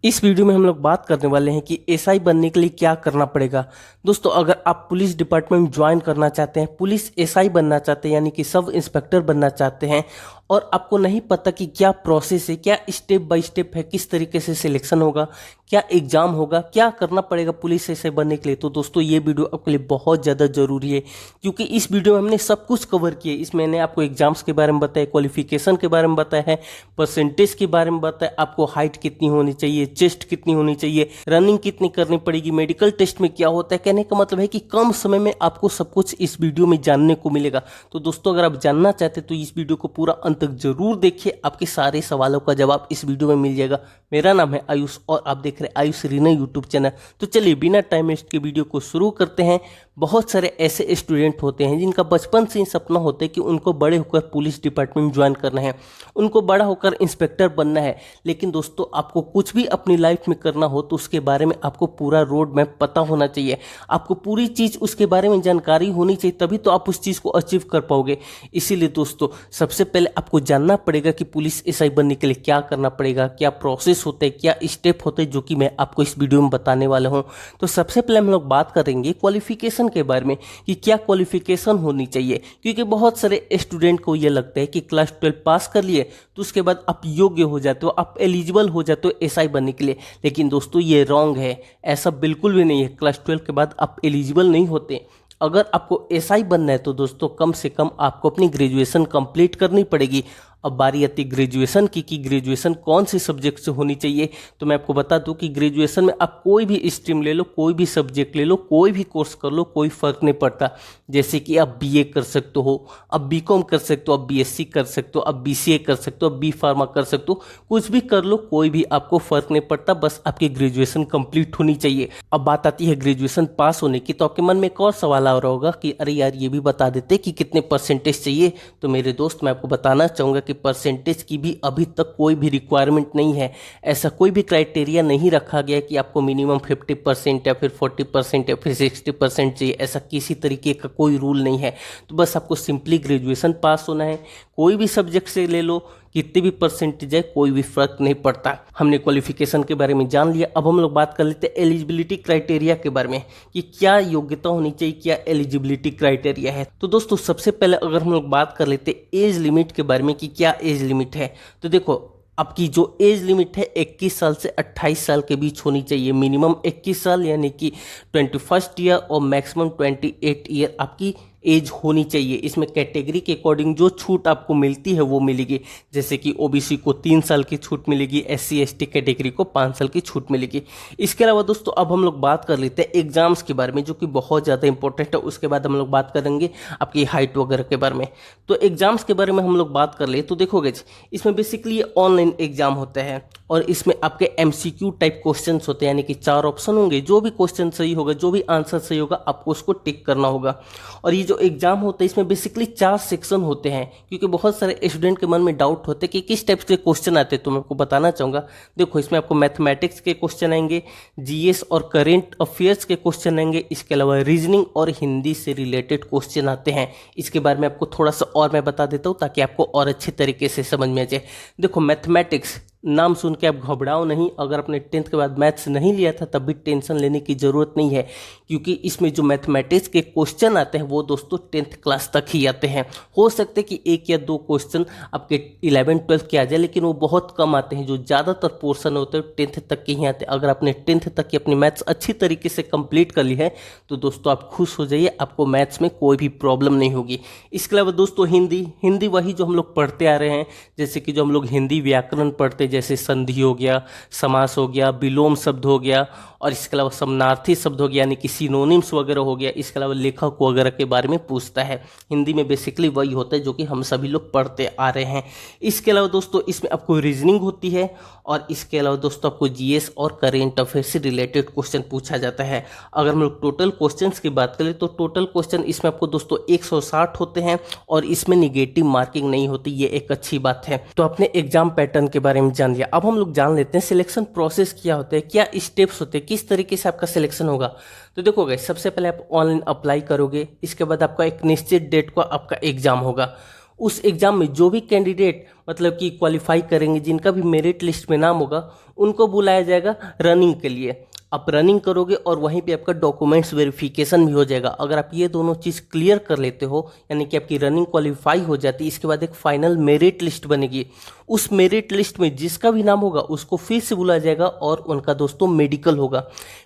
इस वीडियो में हम लोग बात करने वाले हैं कि एसआई बनने के लिए क्या करना पड़ेगा। दोस्तों, अगर आप पुलिस डिपार्टमेंट में ज्वाइन करना चाहते हैं, पुलिस एसआई बनना चाहते हैं यानी कि सब इंस्पेक्टर बनना चाहते हैं और आपको नहीं पता कि क्या प्रोसेस है, क्या स्टेप बाय स्टेप है, किस तरीके से सिलेक्शन होगा, क्या एग्जाम होगा, क्या करना पड़ेगा पुलिस एसआई बनने के लिए, तो दोस्तों ये वीडियो आपके लिए बहुत ज़्यादा ज़रूरी है क्योंकि इस वीडियो में हमने सब कुछ कवर किया। इसमें मैंने आपको एग्जाम्स के बारे में बताया, क्वालिफिकेशन के बारे में बताया है, परसेंटेज के बारे में बताया, आपको हाइट कितनी होनी चाहिए, चेस्ट कितनी होनी चाहिए, रनिंग कितनी करनी पड़ेगी, मेडिकल टेस्ट में क्या होता है। कहने का मतलब है कि कम समय में आपको सब कुछ इस वीडियो में जानने को मिलेगा। तो दोस्तों, अगर आप जानना चाहते हैं तो इस वीडियो को पूरा अंत तक जरूर देखिए, आपके सारे सवालों का जवाब इस वीडियो में मिल जाएगा। मेरा नाम है आयुष और आप देख रहे हैं आयुष रीना यूट्यूब चैनल। तो चलिए बिना टाइम वेस्ट के वीडियो को शुरू करते हैं। बहुत सारे ऐसे स्टूडेंट होते हैं जिनका बचपन से ही सपना होता है कि उनको बड़े होकर पुलिस डिपार्टमेंट में ज्वाइन करना है, उनको बड़ा होकर इंस्पेक्टर बनना है। लेकिन दोस्तों, आपको कुछ भी अपनी लाइफ में करना हो तो उसके बारे में आपको पूरा रोड मैप पता होना चाहिए, आपको पूरी चीज़ उसके बारे में जानकारी होनी चाहिए, तभी तो आप उस चीज़ को अचीव कर पाओगे। इसीलिए दोस्तों, सबसे पहले आपको जानना पड़ेगा कि पुलिस एसआई बनने के लिए क्या करना पड़ेगा, क्या प्रोसेस होते हैं, क्या स्टेप होते हैं, जो कि मैं आपको इस वीडियो में बताने वाला हूँ। तो सबसे पहले हम लोग बात करेंगे क्वालिफिकेशन के बारे में कि क्या क्वालिफिकेशन होनी चाहिए, क्योंकि बहुत सारे स्टूडेंट को ये लगता है कि क्लास 12 पास कर लिए तो उसके बाद आप योग्य हो जाते हो, आप एलिजिबल हो जाते हो एसआई बनने के लिए। लेकिन दोस्तों, ये रॉन्ग है, ऐसा बिल्कुल भी नहीं है। क्लास 12 के बाद आप एलिजिबल नहीं होते। अगर आपको एसआई बनना है तो दोस्तों कम से कम आपको अपनी ग्रेजुएशन कंप्लीट करनी पड़ेगी। अब बारी आती ग्रेजुएशन की कि ग्रेजुएशन कौन से सब्जेक्ट से होनी चाहिए। तो मैं आपको बता दूं कि ग्रेजुएशन में आप कोई भी स्ट्रीम ले लो, कोई भी सब्जेक्ट ले लो, कोई भी कोर्स कर लो, कोई फर्क नहीं पड़ता। जैसे कि आप बीए कर सकते हो, आप बीकॉम कर सकते हो, आप बीएससी कर सकते हो, आप बीसीए कर सकते हो, आप बी फार्मा कर सकते हो, कुछ भी कर लो, कोई भी आपको फर्क नहीं पड़ता, बस आपकी ग्रेजुएशन कंप्लीट होनी चाहिए। अब बात आती है ग्रेजुएशन पास होने की, तो आपके मन में एक और सवाल आ रहा होगा कि अरे यार, ये भी बता देते कि कितने परसेंटेज चाहिए। तो मेरे दोस्त, मैं आपको बताना चाहूँगा कि परसेंटेज की भी अभी तक कोई भी रिक्वायरमेंट नहीं है। ऐसा कोई भी क्राइटेरिया नहीं रखा गया कि आपको मिनिमम 50% या फिर 40% या फिर 60% चाहिए। ऐसा किसी तरीके का कोई रूल नहीं है। तो बस आपको सिंपली ग्रेजुएशन पास होना है, कोई भी सब्जेक्ट से ले लो, कितने भी परसेंटेज है, कोई भी फर्क नहीं पड़ता। हमने क्वालिफिकेशन के बारे में जान लिया। अब हम लोग बात कर लेते हैं एलिजिबिलिटी क्राइटेरिया के बारे में कि क्या योग्यता होनी चाहिए, क्या एलिजिबिलिटी क्राइटेरिया है। तो दोस्तों, सबसे पहले अगर हम लोग बात कर लेते हैं एज लिमिट के बारे में कि क्या एज लिमिट है, तो देखो, आपकी जो एज लिमिट है 21 साल से 28 साल के बीच होनी चाहिए। मिनिमम 21 साल यानी कि 21st ईयर और मैक्सिमम 28 ईयर आपकी एज होनी चाहिए। इसमें कैटेगरी के अकॉर्डिंग जो छूट आपको मिलती है वो मिलेगी। जैसे कि ओबीसी को 3 साल की छूट मिलेगी, एससी एसटी कैटेगरी को 5 साल की छूट मिलेगी। इसके अलावा दोस्तों, अब हम लोग बात कर लेते हैं एग्जाम्स के बारे में, जो कि बहुत ज़्यादा इंपॉर्टेंट है। उसके बाद हम लोग बात करेंगे आपकी हाइट वगैरह के बारे में। तो एग्जाम्स के बारे में हम लोग बात कर ले तो देखोगे, इसमें बेसिकली ये ऑनलाइन एग्जाम होता है और इसमें आपके एमसीक्यू टाइप क्वेश्चंस होते हैं, यानी कि 4 ऑप्शन होंगे। जो भी क्वेश्चन सही होगा, जो भी आंसर सही होगा, आपको उसको टिक करना होगा। और ये जो एग्जाम होता है इसमें बेसिकली 4 सेक्शन होते हैं, क्योंकि बहुत सारे स्टूडेंट के मन में डाउट होते हैं कि किस टाइप के क्वेश्चन आते हैं। तो मैं आपको बताना चाहूँगा, देखो, इसमें आपको मैथमेटिक्स के क्वेश्चन आएंगे, जीएस और करेंट अफेयर्स के क्वेश्चन आएंगे, इसके अलावा रीजनिंग और हिंदी से रिलेटेड क्वेश्चन आते हैं। इसके बारे में आपको थोड़ा सा और मैं बता देता हूँ ताकि आपको और अच्छे तरीके से समझ में आ जाए। देखो, मैथमेटिक्स नाम सुन के आप घबराओ नहीं। अगर आपने 10th के बाद मैथ्स नहीं लिया था तब भी टेंशन लेने की ज़रूरत नहीं है, क्योंकि इसमें जो मैथमेटिक्स के क्वेश्चन आते हैं वो दोस्तों 10th क्लास तक ही आते हैं। हो सकते हैं कि 1 या 2 क्वेश्चन आपके 11th 12th के आ जाए, लेकिन वो बहुत कम आते हैं। जो ज़्यादातर पोर्शन होते हैं 10th तक के ही आते हैं। अगर आपने 10th तक की अपनी मैथ्स अच्छी तरीके से कंप्लीट कर ली है तो दोस्तों आप खुश हो जाइए, आपको मैथ्स में कोई भी प्रॉब्लम नहीं होगी। इसके अलावा दोस्तों, हिंदी वही जो हम लोग पढ़ते आ रहे हैं, जैसे कि जो हम लोग हिंदी व्याकरण पढ़ते, जैसे संधि हो गया, समास हो गया, विलोम शब्द हो गया, और इसके अलावा समानार्थी शब्द हो गया, यानी कि सिनोनिम्स वगैरह हो गया। इसके अलावा लेखक वगैरह के बारे में पूछता है। हिंदी में बेसिकली वही होता है जो कि हम सभी लोग पढ़ते आ रहे हैं। इसके अलावा दोस्तों, इसमें आपको रीजनिंग होती है और इसके अलावा दोस्तों आपको जीएस और करेंट अफेयर से रिलेटेड क्वेश्चन पूछा जाता है। अगर हम लोग टोटल क्वेश्चंस की बात करें तो टोटल क्वेश्चन इसमें आपको दोस्तों 160 होते हैं और इसमें निगेटिव मार्किंग नहीं होती, ये एक अच्छी बात है। तो आपने एग्जाम पैटर्न के बारे में जान लिया। अब हम लोग जान लेते हैं सिलेक्शन प्रोसेस क्या होता है, क्या स्टेप्स होते हैं, किस तरीके से आपका सिलेक्शन होगा। तो देखो गाइस, सबसे पहले आप ऑनलाइन अप्लाई करोगे, इसके बाद आपका एक निश्चित डेट को आपका एग्जाम होगा। उस एग्ज़ाम में जो भी कैंडिडेट मतलब कि क्वालिफाई करेंगे, जिनका भी मेरिट लिस्ट में नाम होगा, उनको बुलाया जाएगा रनिंग के लिए। आप रनिंग करोगे और वहीं पे आपका डॉक्यूमेंट्स वेरिफिकेशन भी हो जाएगा। अगर आप ये दोनों चीज़ क्लियर कर लेते हो, यानी कि आपकी रनिंग क्वालिफाई हो जाती है, इसके बाद एक फाइनल मेरिट लिस्ट बनेगी। उस मेरिट लिस्ट में जिसका भी नाम होगा उसको फिर से बुलाया जाएगा और उनका दोस्तों मेडिकल होगा।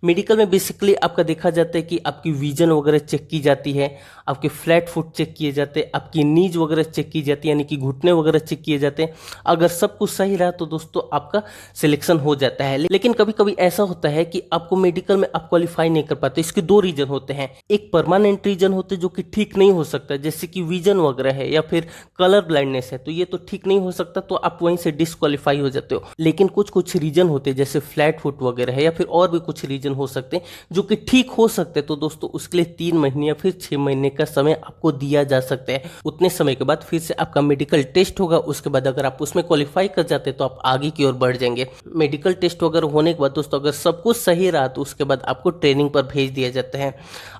मेडिकल में बेसिकली आपका देखा जाता है कि आपकी विजन वगैरह चेक की जाती है, आपके फ्लैट फुट चेक किए जाते हैं, आपकी नीज वगैरह चेक की जाती है, यानी कि घुटने वगैरह चेक किए जाते हैं। अगर सब कुछ सही रहा तो दोस्तों आपका सिलेक्शन हो जाता है। लेकिन कभी कभी ऐसा होता है कि आपको मेडिकल में आप क्वालिफाई नहीं कर पाते। इसके दो रीजन होते हैं। एक परमानेंट रीजन होते हैं जो कि ठीक नहीं हो सकता, जैसे कि विजन वगैरह है या फिर कलर ब्लाइंडनेस है, तो ये तो ठीक नहीं हो सकता, तो आप वहीं से डिस्क्वालीफाई हो जाते हो। लेकिन कुछ कुछ रीजन होते हैं जैसे फ्लैट फुट वगैरह है या फिर और भी कुछ रीजन हो सकते हैं जो कि ठीक हो सकते हैं, तो दोस्तों उसके लिए 3 महीने या फिर 6 महीने का समय आपको दिया जा सकता है। उतने समय के बाद फिर से आपका मेडिकल टेस्ट होगा। उसके बाद अगर आप उसमें क्वालिफाई कर जाते हैं तो आप आगे की ओर बढ़ जाएंगे। मेडिकल टेस्ट वगैरह होने के बाद दोस्तों अगर सब कुछ सही रहा तो उसके बाद आपको ट्रेनिंग पर भेज दिया जाता है।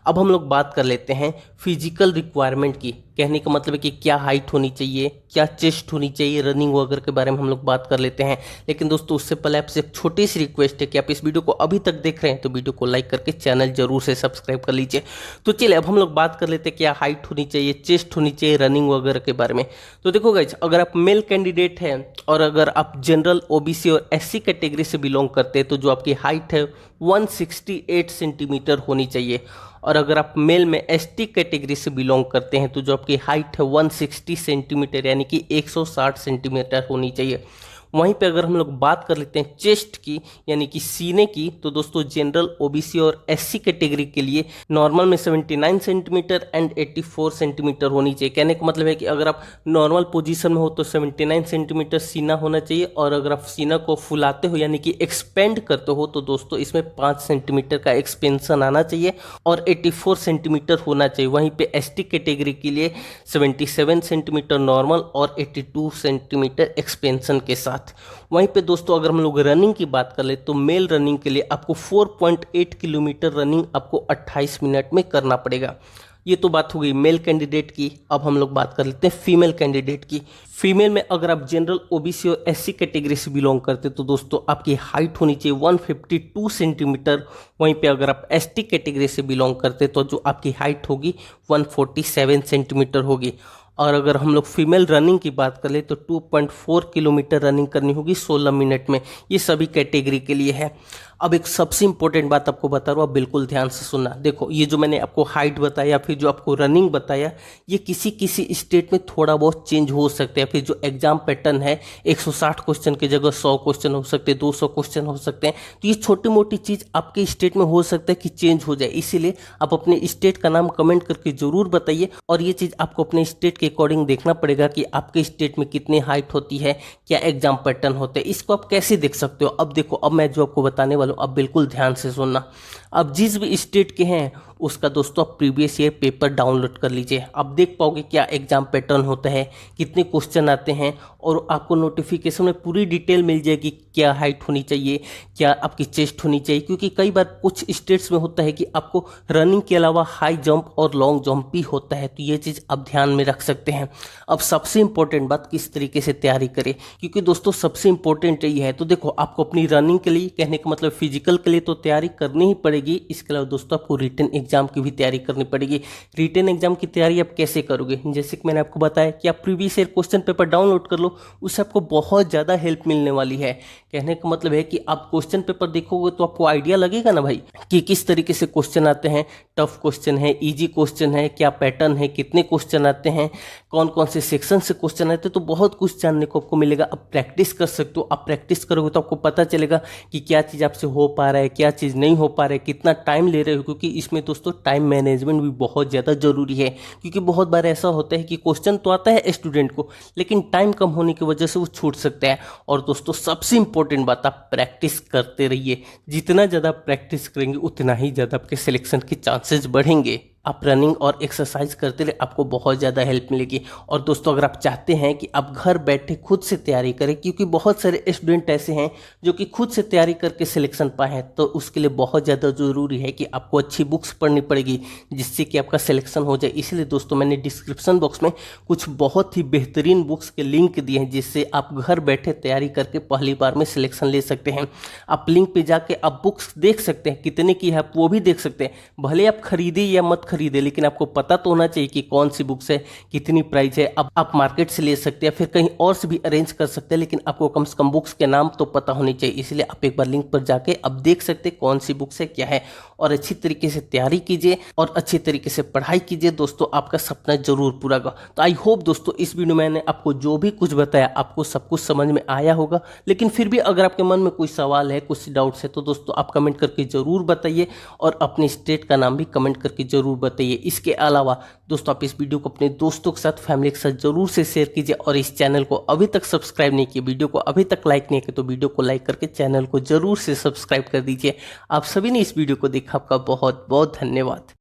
अब हम लोग बात कर लेते हैं फिजिकल रिक्वायरमेंट की। कहने का मतलब है कि क्या हाइट होनी चाहिए, क्या चेस्ट होनी चाहिए, रनिंग वगैरह के बारे में हम लोग बात कर लेते हैं। लेकिन दोस्तों उससे पहले आपसे एक छोटी सी रिक्वेस्ट है कि आप इस वीडियो को अभी तक देख रहे हैं तो वीडियो को लाइक करके चैनल जरूर से सब्सक्राइब कर लीजिए। तो चलिए अब हम लोग बात कर लेते हैं क्या हाइट होनी चाहिए, चेस्ट होनी चाहिए, रनिंग वगैरह के बारे में। तो देखो गाइस, अगर आप मेल कैंडिडेट हैं और अगर आप जनरल, ओबीसी और एससी कैटेगरी से बिलोंग करते हैं तो जो आपकी हाइट है 168 सेंटीमीटर होनी चाहिए। और अगर आप मेल में एसटी कैटेगरी से बिलोंग करते हैं तो जो आपकी हाइट है 160 सेंटीमीटर यानी कि 160 सेंटीमीटर होनी चाहिए। वहीं पे अगर हम लोग बात कर लेते हैं चेस्ट की यानी कि सीने की, तो दोस्तों जनरल, ओबीसी और एससी कैटेगरी के लिए नॉर्मल में 79 सेंटीमीटर एंड 84 सेंटीमीटर होनी चाहिए। कहने का मतलब है कि अगर आप नॉर्मल पोजीशन में हो तो 79 सेंटीमीटर सीना होना चाहिए, और अगर आप सीना को फुलाते हो यानी कि एक्सपेंड करते हो तो दोस्तों इसमें 5 सेंटीमीटर का एक्सपेंशन आना चाहिए और 84 सेंटीमीटर होना चाहिए। वहीं पे एसटी कैटेगरी के लिए 77 सेंटीमीटर नॉर्मल और 82 सेंटीमीटर एक्सपेंशन के साथ। वहीं पे दोस्तों अगर हम लोग रनिंग की बात कर ले तो मेल रनिंग के लिए आपको 4.8 किलोमीटर रनिंग आपको 28 मिनट में करना पड़ेगा। ये तो बात हो गई मेल कैंडिडेट की। अब हम लोग बात कर लेते हैं फीमेल कैंडिडेट की। फीमेल में अगर आप जनरल, ओबीसी और एससी कैटेगरी से बिलोंग करते तो दोस्तों आपकी हाइट होनी चाहिए 152 सेंटीमीटर। वहीं पे अगर आप एसटी कैटेगरी से बिलोंग करते तो जो आपकी हाइट होगी 147 सेंटीमीटर होगी। और अगर हम लोग फीमेल रनिंग की बात कर ले तो 2.4 किलोमीटर रनिंग करनी होगी 16 मिनट में। ये सभी कैटेगरी के लिए है। अब एक सबसे इंपॉर्टेंट बात आपको बता रहा हूँ, आप बिल्कुल ध्यान से सुनना। देखो ये जो मैंने आपको हाइट बताया फिर जो आपको रनिंग बताया, ये किसी किसी स्टेट में थोड़ा बहुत चेंज हो सकता है। फिर जो एग्जाम पैटर्न है 160 क्वेश्चन की जगह 100 क्वेश्चन हो सकते हैं, 200 क्वेश्चन हो सकते हैं। तो ये छोटी मोटी चीज़ आपके स्टेट में हो सकता है कि चेंज हो जाए, इसीलिए आप अपने स्टेट का नाम कमेंट करके जरूर बताइए। और ये चीज़ आपको अपने स्टेट के अकॉर्डिंग देखना पड़ेगा कि आपके स्टेट में कितनी हाइट होती है, क्या एग्जाम पैटर्न होते हैं। इसको आप कैसे देख सकते हो? अब देखो, अब मैं जो आपको बताने वाला हूँ अब बिल्कुल ध्यान से सुनना। अब जिस भी स्टेट के हैं उसका दोस्तों आप प्रीवियस ईयर पेपर डाउनलोड कर लीजिए। आप देख पाओगे क्या एग्जाम पैटर्न होता है, कितने क्वेश्चन आते हैं, और आपको नोटिफिकेशन में पूरी डिटेल मिल जाएगी क्या हाइट होनी चाहिए, क्या आपकी चेस्ट होनी चाहिए। क्योंकि कई बार कुछ स्टेट्स में होता है कि आपको रनिंग के अलावा हाई जंप और लॉन्ग जंप भी होता है, तो ये चीज़ आप ध्यान में रख सकते हैं। अब सबसे इंपॉर्टेंट बात, किस तरीके से तैयारी करें, क्योंकि दोस्तों सबसे इंपॉर्टेंट यही है। तो देखो, आपको अपनी रनिंग के लिए, कहने का मतलब फिजिकल के लिए तो तैयारी करनी ही पड़ेगी। इसके अलावा दोस्तों आपको रिटन एग्जाम की भी तैयारी करनी पड़ेगी। रिटन एग्जाम की तैयारी आप कैसे करोगे? जैसे कि मैंने आपको बताया कि आप previous year question paper download कर लो, उससे आपको बहुत ज़्यादा हेल्प मिलने वाली है। कहने का मतलब है कि आप क्वेश्चन पेपर देखोगे तो आपको आइडिया लगेगा ना भाई कि किस तरीके से क्वेश्चन आते हैं, टफ क्वेश्चन है, इजी क्वेश्चन है, क्या पैटर्न है, कितने क्वेश्चन आते हैं, कौन कौन से सेक्शन से क्वेश्चन आते हैं। तो बहुत कुछ जानने को आपको मिलेगा। आप प्रैक्टिस कर सकते हो। आप प्रैक्टिस करोगे तो आपको पता चलेगा कि क्या चीज़ आपसे हो पा रहा है, क्या चीज़ नहीं हो पा रहा है, कितना टाइम ले रहे हो। क्योंकि इसमें दोस्तों टाइम मैनेजमेंट भी बहुत ज़्यादा जरूरी है। क्योंकि बहुत बार ऐसा होता है कि क्वेश्चन तो आता है स्टूडेंट को, लेकिन टाइम कम होने की वजह से वो छूट सकता है। और दोस्तों सबसे इंपॉर्टेंट बात, आप प्रैक्टिस करते रहिए। जितना ज़्यादा प्रैक्टिस करेंगे उतना ही ज़्यादा आपके सिलेक्शन के चांसेस बढ़ेंगे। आप रनिंग और एक्सरसाइज करते रहे, आपको बहुत ज़्यादा हेल्प मिलेगी। और दोस्तों अगर आप चाहते हैं कि आप घर बैठे खुद से तैयारी करें, क्योंकि बहुत सारे स्टूडेंट ऐसे हैं जो कि खुद से तैयारी करके सिलेक्शन पाए हैं, तो उसके लिए बहुत ज़्यादा ज़रूरी है कि आपको अच्छी बुक्स पढ़नी पड़ेगी जिससे कि आपका सिलेक्शन हो जाए। इसलिए दोस्तों मैंने डिस्क्रिप्शन बॉक्स में कुछ बहुत ही बेहतरीन बुक्स के लिंक दिए हैं जिससे आप घर बैठे तैयारी करके पहली बार में सिलेक्शन ले सकते हैं। आप लिंक पे जाके आप बुक्स देख सकते हैं, कितने की है आप वो भी देख सकते हैं। भले आप खरीदे या मत खरीदे, लेकिन आपको पता तो होना चाहिए कि कौन सी बुक्स है, कितनी प्राइस है। अब आप मार्केट से ले सकते हैं, फिर कहीं और से भी अरेंज कर सकते हैं, लेकिन आपको कम से कम बुक्स के नाम तो पता होनी चाहिए। इसलिए आप एक बार लिंक पर जाके अब देख सकते हैं कौन सी बुक्स है, क्या है, और अच्छी तरीके से तैयारी कीजिए और अच्छी तरीके से पढ़ाई कीजिए। दोस्तों आपका सपना जरूर पूरा होगा। तो आई होप दोस्तों इस वीडियो में मैंने आपको जो भी कुछ बताया आपको सब कुछ समझ में आया होगा। लेकिन फिर भी अगर आपके मन में कोई सवाल है, कुछ डाउट्स है, तो दोस्तों आप कमेंट करके जरूर बताइए और अपने स्टेट का नाम भी कमेंट करके जरूर बताइए। इसके अलावा दोस्तों आप इस वीडियो को अपने दोस्तों के साथ, फैमिली के साथ जरूर से शेयर कीजिए। और इस चैनल को अभी तक सब्सक्राइब नहीं किया, वीडियो को अभी तक लाइक नहीं किया, तो वीडियो को लाइक करके चैनल को जरूर से सब्सक्राइब कर दीजिए। आप सभी ने इस वीडियो को देखा, आपका बहुत बहुत धन्यवाद।